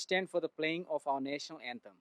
stand for the playing of our national anthem.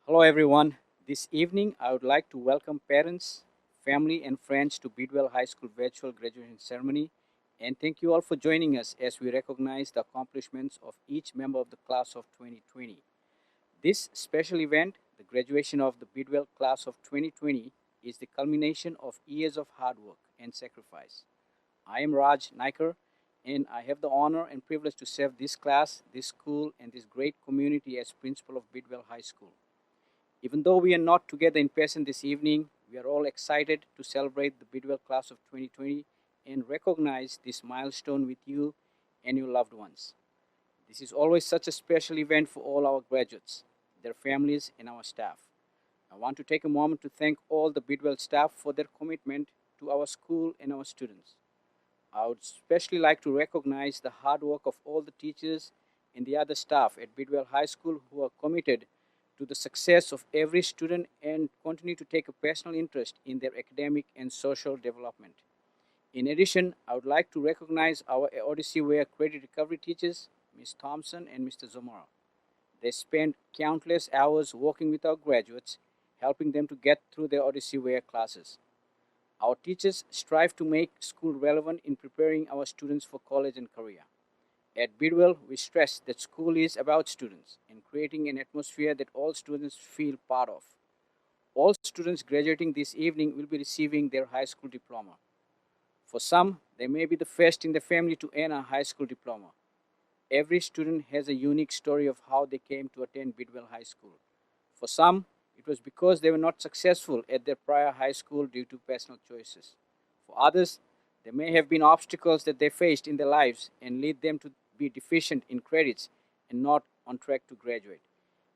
Hello, everyone. This evening, I would like to welcome parents, family, and friends to Bidwell High School virtual graduation ceremony, and thank you all for joining us as we recognize the accomplishments of each member of the class of 2020. This special event, the graduation of the Bidwell class of 2020, is the culmination of years of hard work and sacrifice. I am Raj Naikar, and I have the honor and privilege to serve this class, this school, and this great community as principal of Bidwell High School. Even though we are not together in person this evening, we are all excited to celebrate the Bidwell class of 2020 and recognize this milestone with you and your loved ones. This is always such a special event for all our graduates, their families, and our staff. I want to take a moment to thank all the Bidwell staff for their commitment to our school and our students. I would especially like to recognize the hard work of all the teachers and the other staff at Bidwell High School who are committed to the success of every student and continue to take a personal interest in their academic and social development. In addition, I would like to recognize our Odyssey Way credit recovery teachers, Ms. Thompson and Mr. Zamora. They spend countless hours working with our graduates, helping them to get through their Odyssey Way classes. Our teachers strive to make school relevant in preparing our students for college and career. At Bidwell, we stress that school is about students and creating an atmosphere that all students feel part of. All students graduating this evening will be receiving their high school diploma. For some, they may be the first in the family to earn a high school diploma. Every student has a unique story of how they came to attend Bidwell High School. For some, it was because they were not successful at their prior high school due to personal choices. For others, there may have been obstacles that they faced in their lives and lead them to be deficient in credits and not on track to graduate.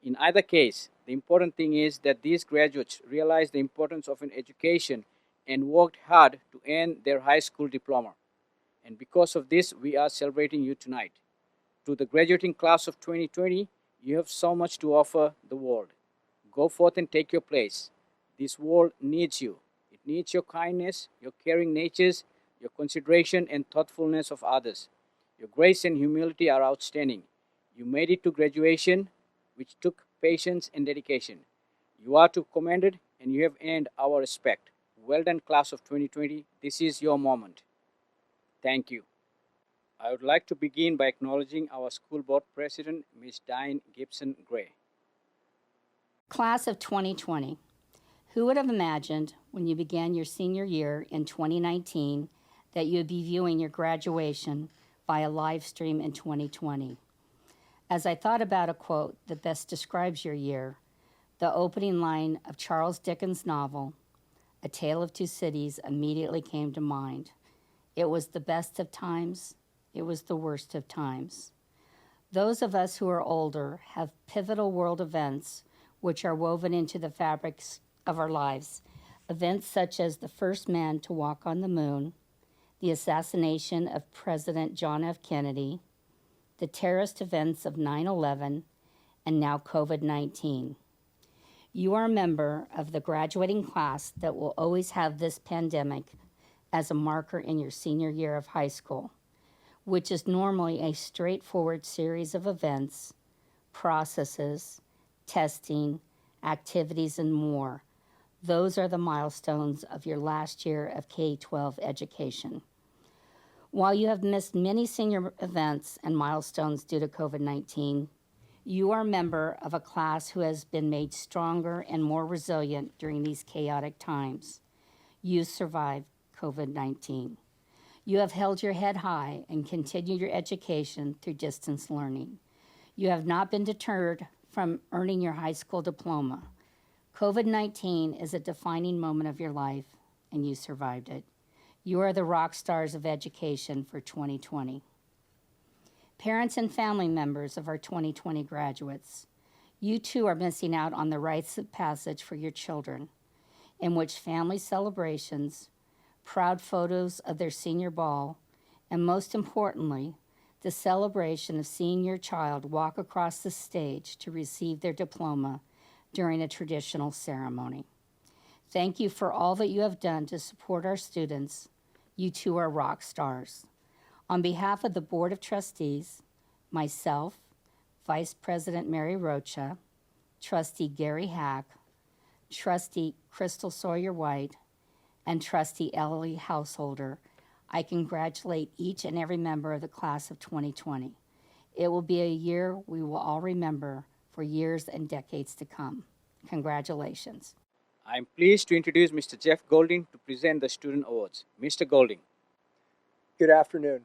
In either case, the important thing is that these graduates realized the importance of an education and worked hard to earn their high school diploma. And because of this, we are celebrating you tonight. To the graduating class of 2020, you have so much to offer the world. Go forth and take your place. This world needs you. It needs your kindness, your caring natures, your consideration and thoughtfulness of others. Your grace and humility are outstanding. You made it to graduation, which took patience and dedication. You are to be commended and you have earned our respect. Well done, class of 2020. This is your moment. Thank you. I would like to begin by acknowledging our school board president, Ms. Diane Gibson Gray. Class of 2020. Who would have imagined when you began your senior year in 2019 that you would be viewing your graduation via live stream in 2020? As I thought about a quote that best describes your year, the opening line of Charles Dickens' novel, A Tale of Two Cities, immediately came to mind. It was the best of times, it was the worst of times. Those of us who are older have pivotal world events which are woven into the fabrics of our lives. Events such as the first man to walk on the moon, the assassination of President John F. Kennedy, the terrorist events of 9/11, and now COVID-19. You are a member of the graduating class that will always have this pandemic as a marker in your senior year of high school. which is normally a straightforward series of events, processes, testing, activities, and more. Those are the milestones of your last year of K-12 education. While you have missed many senior events and milestones due to COVID-19, you are a member of a class who has been made stronger and more resilient during these chaotic times. You survived COVID-19. You have held your head high and continued your education through distance learning. You have not been deterred from earning your high school diploma. COVID-19 is a defining moment of your life, and you survived it. You are the rock stars of education for 2020. Parents and family members of our 2020 graduates, you too are missing out on the rites of passage for your children, in which family celebrations, proud photos of their senior ball, and most importantly, the celebration of seeing your child walk across the stage to receive their diploma during a traditional ceremony. Thank you for all that you have done to support our students. You too are rock stars. On behalf of the Board of Trustees, myself, Vice President Mary Rocha, Trustee Gary Hack, Trustee Crystal Sawyer-White, and Trustee Ellie Householder, I congratulate each and every member of the class of 2020. It will be a year we will all remember for years and decades to come. Congratulations. I'm pleased to introduce Mr. Jeff Golding to present the Student Awards. Mr. Golding. Good afternoon.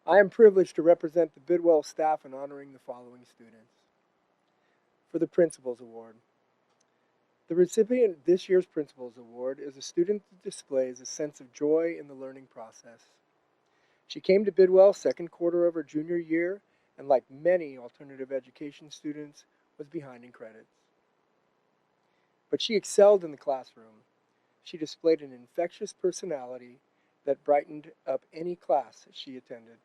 I am privileged to represent the Bidwell staff in honoring the following students. For the Principals Award. The recipient of this year's Principals Award is a student that displays a sense of joy in the learning process. She came to Bidwell second quarter of her junior year and, like many alternative education students, was behind in credits. But she excelled in the classroom. She displayed an infectious personality that brightened up any class she attended.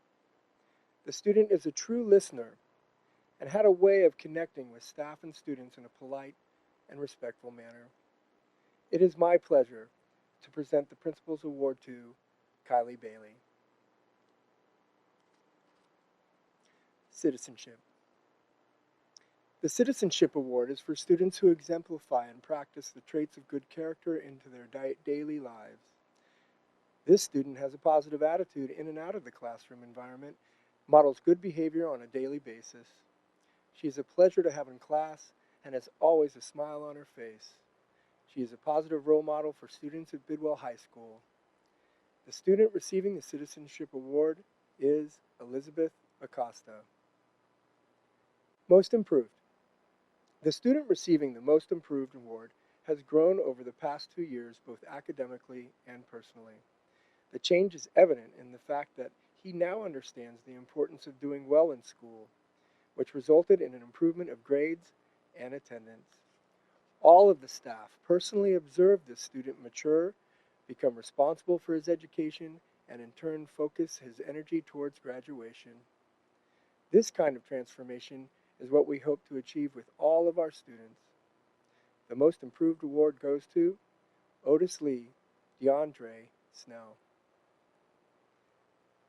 The student is a true listener and had a way of connecting with staff and students in a polite and respectful manner. It is my pleasure to present the Principal's Award to Kylie Bailey. Citizenship. The Citizenship Award is for students who exemplify and practice the traits of good character into their daily lives. This student has a positive attitude in and out of the classroom environment, models good behavior on a daily basis. She is a pleasure to have in class and has always a smile on her face. She is a positive role model for students at Bidwell High School. The student receiving the Citizenship Award is Elizabeth Acosta. Most Improved. The student receiving the Most Improved Award has grown over the past 2 years both academically and personally. The change is evident in the fact that he now understands the importance of doing well in school, which resulted in an improvement of grades and attendance. All of the staff personally observed this student mature, become responsible for his education, and in turn focus his energy towards graduation. This kind of transformation is what we hope to achieve with all of our students. The Most Improved Award goes to Otis Lee, DeAndre Snell.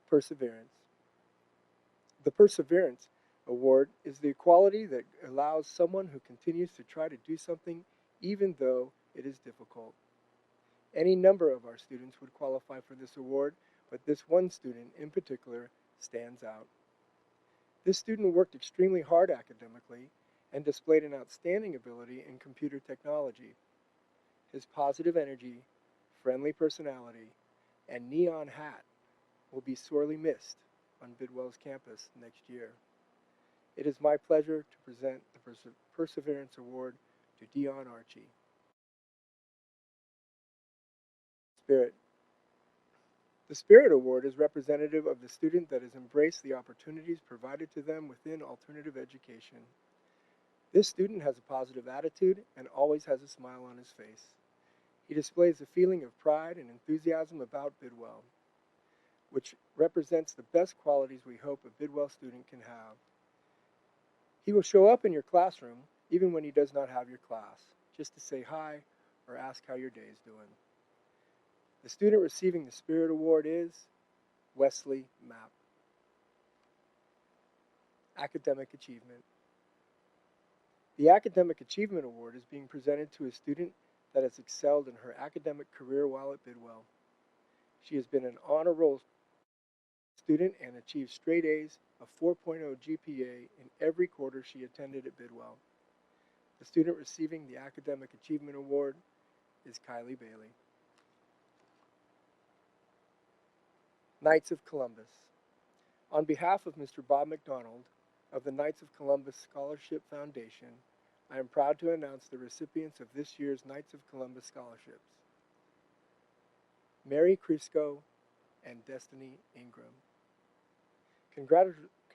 Perseverance. The Perseverance Award is the quality that allows someone who continues to try to do something even though it is difficult. Any number of our students would qualify for this award, but this one student in particular stands out. This student worked extremely hard academically and displayed an outstanding ability in computer technology. His positive energy, friendly personality, and neon hat will be sorely missed on Bidwell's campus next year. It is my pleasure to present the Perseverance Award to Dion Archie. Spirit. The Spirit Award is representative of the student that has embraced the opportunities provided to them within alternative education. This student has a positive attitude and always has a smile on his face. He displays a feeling of pride and enthusiasm about Bidwell, which represents the best qualities we hope a Bidwell student can have. He will show up in your classroom even when he does not have your class, just to say hi or ask how your day is doing. The student receiving the Spirit Award is Wesley Mapp. Academic Achievement. The Academic Achievement Award is being presented to a student that has excelled in her academic career while at Bidwell. She has been an honor roll student and achieved straight A's, a 4.0 GPA in every quarter she attended at Bidwell. The student receiving the Academic Achievement Award is Kylie Bailey. Knights of Columbus. On behalf of Mr. Bob McDonald of the Knights of Columbus Scholarship Foundation, I am proud to announce the recipients of this year's Knights of Columbus scholarships: Mary Crisco and Destiny Ingram.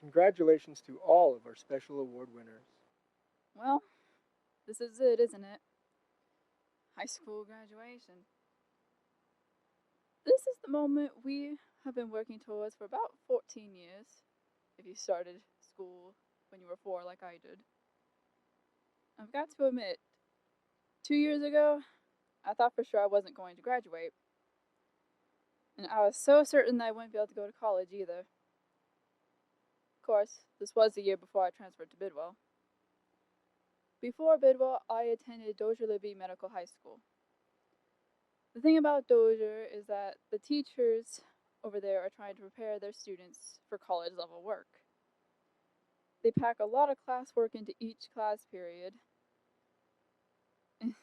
Congratulations to all of our special award winners. Well, this is it, isn't it? High school graduation. This is the moment we have been working towards for about 14 years, if you started school when you were 4 like I did. I've got to admit, 2 years ago, I thought for sure I wasn't going to graduate. And I was so certain that I wouldn't be able to go to college either. Of course, this was the year before I transferred to Bidwell. Before Bidwell, I attended Dozier Libby Medical High School. The thing about Dozier is that the teachers over there are trying to prepare their students for college level work. They pack a lot of classwork into each class period.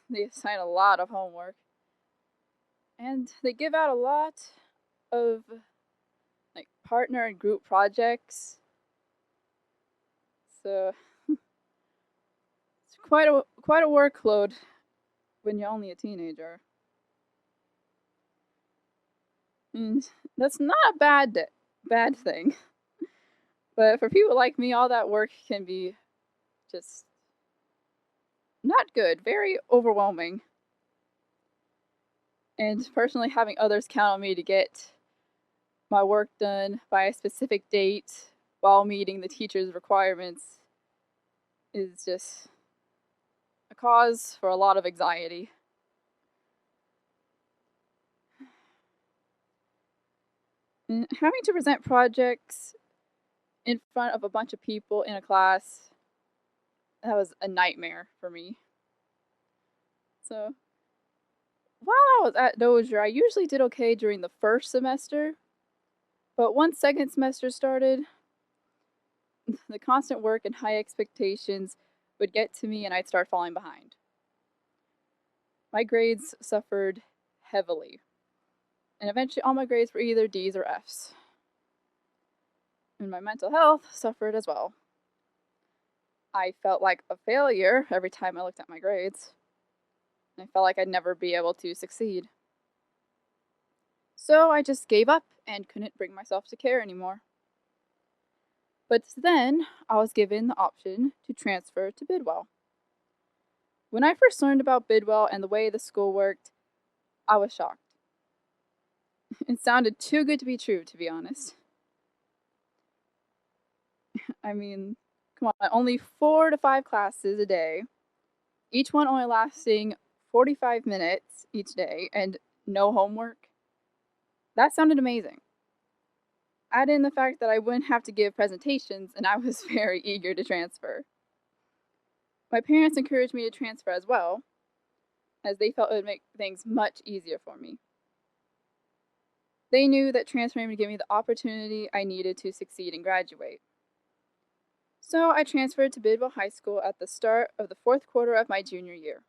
They assign a lot of homework. And they give out a lot of partner and group projects. So it's quite a workload when you're only a teenager. And that's not a bad thing. But for people like me, all that work can be just not good, very overwhelming. And personally, having others count on me to get my work done by a specific date while meeting the teacher's requirements is just a cause for a lot of anxiety. And having to present projects in front of a bunch of people in a class, that was a nightmare for me. So, while I was at Dozier, I usually did okay during the first semester, but once second semester started, the constant work and high expectations would get to me and I'd start falling behind. My grades suffered heavily, and eventually all my grades were either D's or F's. And my mental health suffered as well. I felt like a failure every time I looked at my grades. I felt like I'd never be able to succeed. So I just gave up and couldn't bring myself to care anymore. But then I was given the option to transfer to Bidwell. When I first learned about Bidwell and the way the school worked, I was shocked. It sounded too good to be true, to be honest. I mean, come on, only 4 to 5 classes a day, each one only lasting 45 minutes each day, and no homework. That sounded amazing. Add in the fact that I wouldn't have to give presentations, and I was very eager to transfer. My parents encouraged me to transfer as well, as they felt it would make things much easier for me. They knew that transferring would give me the opportunity I needed to succeed and graduate. So I transferred to Bidwell High School at the start of the 4th quarter of my junior year.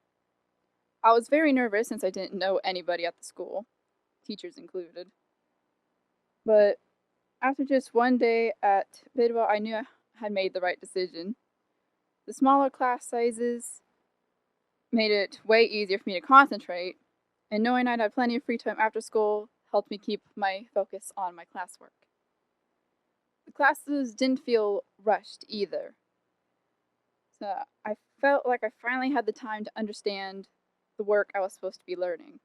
I was very nervous since I didn't know anybody at the school, teachers included. But after just one day at Bidwell, I knew I had made the right decision. The smaller class sizes made it way easier for me to concentrate, and knowing I'd have plenty of free time after school helped me keep my focus on my classwork. The classes didn't feel rushed either. So I felt like I finally had the time to understand the work I was supposed to be learning.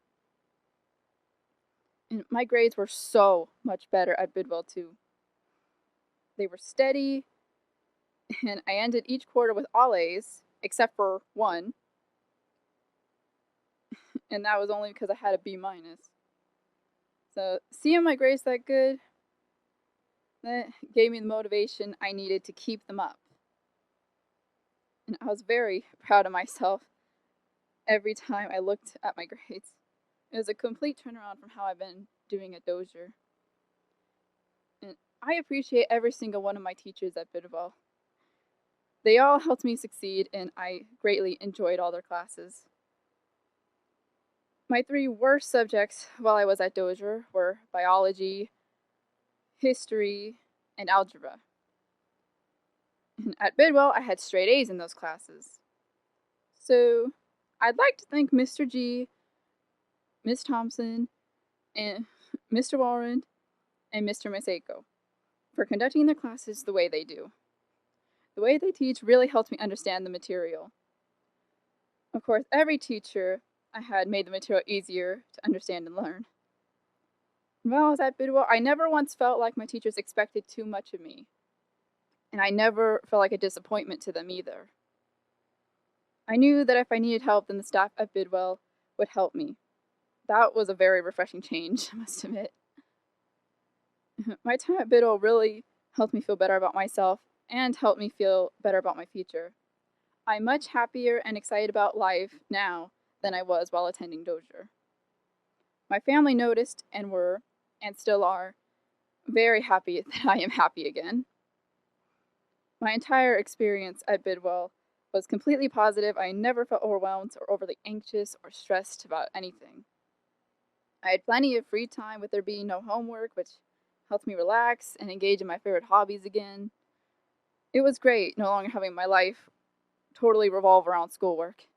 And my grades were so much better at Bidwell too. They were steady, and I ended each quarter with all A's, except for one. And that was only because I had a B-. So seeing my grades that good That gave me the motivation I needed to keep them up. And I was very proud of myself every time I looked at my grades. It was a complete turnaround from how I've been doing at Dozier. And I appreciate every single one of my teachers at Bidwell. They all helped me succeed, and I greatly enjoyed all their classes. My three worst subjects while I was at Dozier were biology, history, and algebra. And at Bidwell, I had straight A's in those classes. So I'd like to thank Mr. G, Miss Thompson, and Mr. Warren, and Mr. Maseko for conducting their classes the way they do. The way they teach really helped me understand the material. Of course, every teacher I had made the material easier to understand and learn. While I was at Bidwell, I never once felt like my teachers expected too much of me. And I never felt like a disappointment to them either. I knew that if I needed help, then the staff at Bidwell would help me. That was a very refreshing change, I must admit. My time at Bidwell really helped me feel better about myself and helped me feel better about my future. I'm much happier and excited about life now than I was while attending Dozier. My family noticed and were, and still are, very happy that I am happy again. My entire experience at Bidwell was completely positive. I never felt overwhelmed or overly anxious or stressed about anything. I had plenty of free time with there being no homework, which helped me relax and engage in my favorite hobbies again. It was great no longer having my life totally revolve around schoolwork.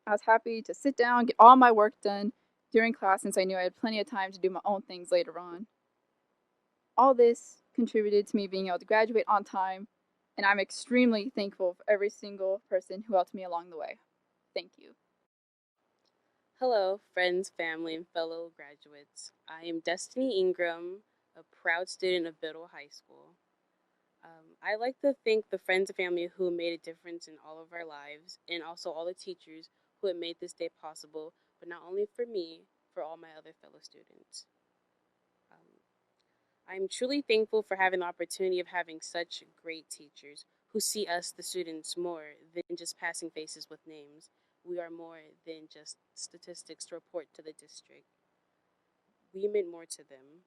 I was happy to sit down, get all my work done during class since I knew I had plenty of time to do my own things later on. All this contributed to me being able to graduate on time, and I'm extremely thankful for every single person who helped me along the way. Thank you. Hello, friends, family, and fellow graduates. I am Destiny Ingram, a proud student of Bidwell High School. I'd like to thank the friends and family who made a difference in all of our lives, and also all the teachers who have made this day possible, but not only for me, for all my other fellow students. I'm truly thankful for having the opportunity of having such great teachers who see us, the students, more than just passing faces with names. We are more than just statistics to report to the district. We meant more to them.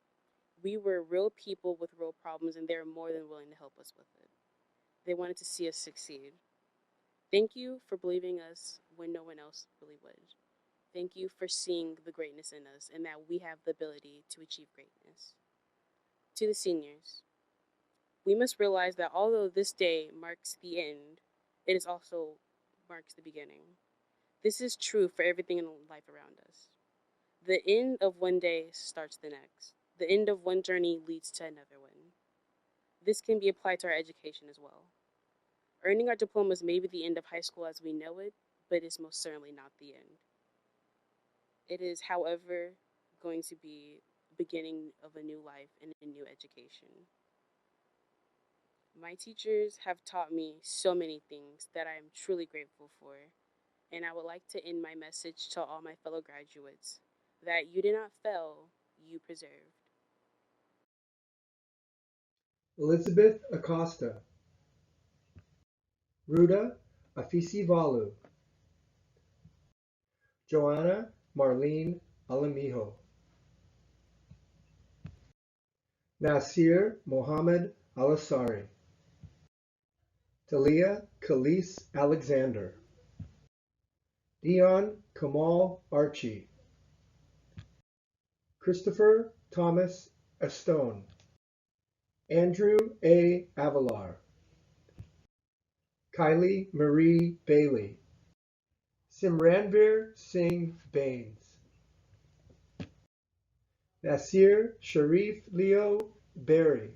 We were real people with real problems, and they were more than willing to help us with it. They wanted to see us succeed. Thank you for believing us when no one else really would. Thank you for seeing the greatness in us and that we have the ability to achieve greatness. To the seniors, we must realize that although this day marks the end, it is also marks the beginning. This is true for everything in life around us. The end of one day starts the next. The end of one journey leads to another one. This can be applied to our education as well. Earning our diplomas may be the end of high school as we know it, but it is most certainly not the end. It is, however, going to be the beginning of a new life and a new education. My teachers have taught me so many things that I am truly grateful for, and I would like to end my message to all my fellow graduates that you did not fail, you preserved. Elizabeth Acosta, Ruda Afisivalu, Joanna Marlene Alamijo, Nasir Mohammed Alasari, Talia Khalees Alexander, Dion Kamal Archie, Christopher Thomas Estone, Andrew A. Avalar, Kylie Marie Bailey, Simranvir Singh Bains, Nasir Sharif Leo Berry,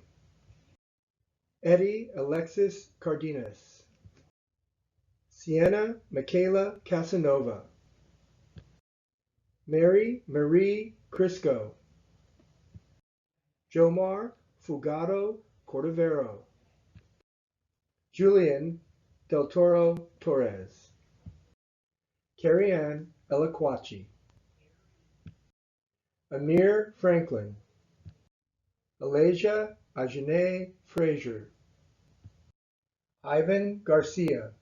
Eddie Alexis Cardenas, Sienna Michaela Casanova, Mary Marie Crisco, Jomar Fugado Cordovero, Julian Del Toro Torres, Carrie-Ann Elaquachi, Amir Franklin, Alasia Ajane Frazier, Ivan Garcia,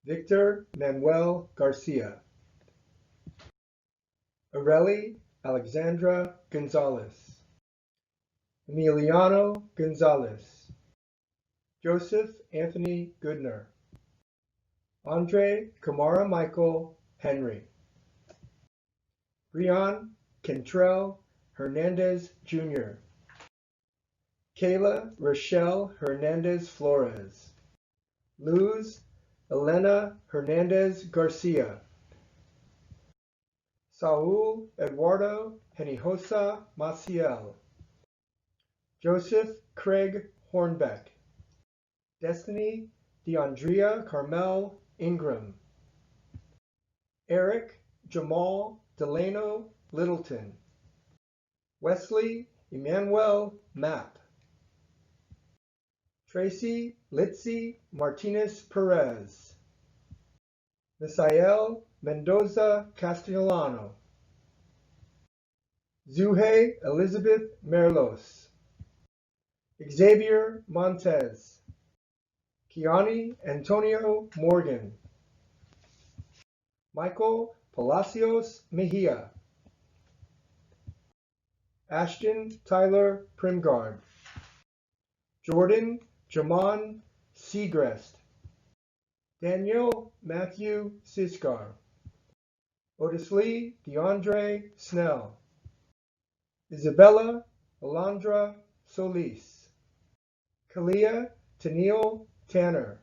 Victor Manuel Garcia, Areli Alexandra Gonzalez, Emiliano Gonzalez, Joseph Anthony Goodner, Andre Kamara Michael Henry, Brian Cantrell Hernandez Jr., Kayla Rochelle Hernandez Flores, Luz Elena Hernandez Garcia, Saul Eduardo Hinojosa Maciel, Joseph Craig Hornbeck, Destiny DeAndrea Carmel Ingram, Eric Jamal Delano Littleton, Wesley Emmanuel Mapp, Tracy Litzy Martinez Perez, Misael Mendoza Castellano, Zuhey Elizabeth Merlos, Xavier Montez, Kiani Antonio Morgan, Michael Palacios Mejia, Ashton Tyler Primgard, Jordan Jamon Segrest, Daniel Matthew Siskar, Otislee DeAndre Snell, Isabella Alondra Solis, Kalia Tennille Tanner,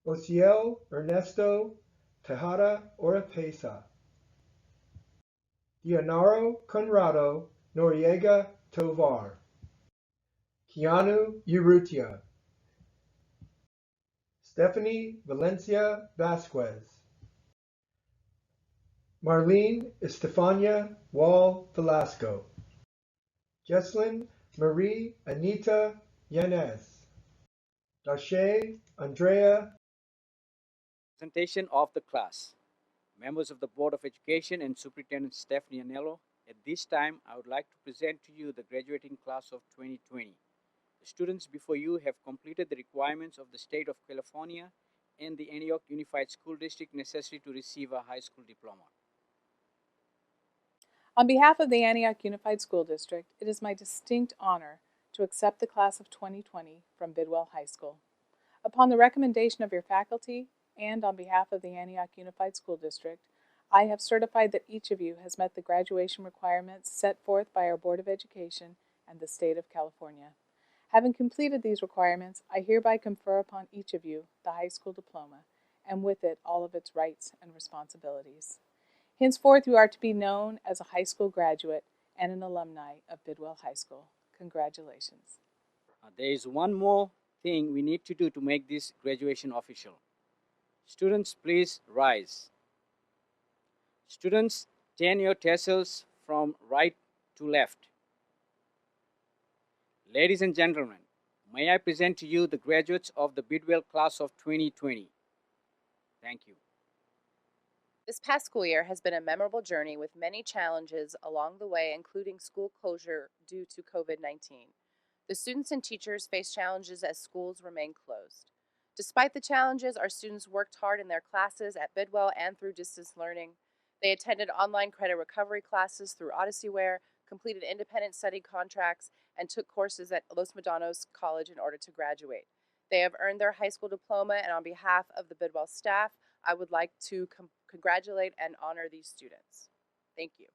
Ociel Ernesto Tejada Oropesa, Dionaro Conrado Noriega Tovar, Keanu Urrutia, Stephanie Valencia Vasquez, Marlene Estefania Wall Velasco, Jesslyn Marie Anita Yanez, Dashay Andrea. Presentation of the class. Members of the Board of Education and Superintendent Stephanie Anello, at this time I would like to present to you the graduating class of 2020. The students before you have completed the requirements of the state of California and the Antioch Unified School District necessary to receive a high school diploma. On behalf of the Antioch Unified School District, it is my distinct honor to accept the class of 2020 from Bidwell High School. Upon the recommendation of your faculty and on behalf of the Antioch Unified School District, I have certified that each of you has met the graduation requirements set forth by our Board of Education and the State of California. Having completed these requirements, I hereby confer upon each of you the high school diploma, and with it all of its rights and responsibilities. Henceforth, you are to be known as a high school graduate and an alumni of Bidwell High School. Congratulations. There is one more thing we need to do to make this graduation official. Students, please rise. Students, turn your tassels from right to left. Ladies and gentlemen, may I present to you the graduates of the Bidwell class of 2020. Thank you. This past school year has been a memorable journey with many challenges along the way, including school closure due to COVID-19. The students and teachers face challenges as schools remain closed. Despite the challenges, our students worked hard in their classes at Bidwell and through distance learning. They attended online credit recovery classes through Odysseyware, completed independent study contracts, and took courses at Los Medanos College in order to graduate. They have earned their high school diploma, and on behalf of the Bidwell staff, I would like to congratulate and honor these students. Thank you.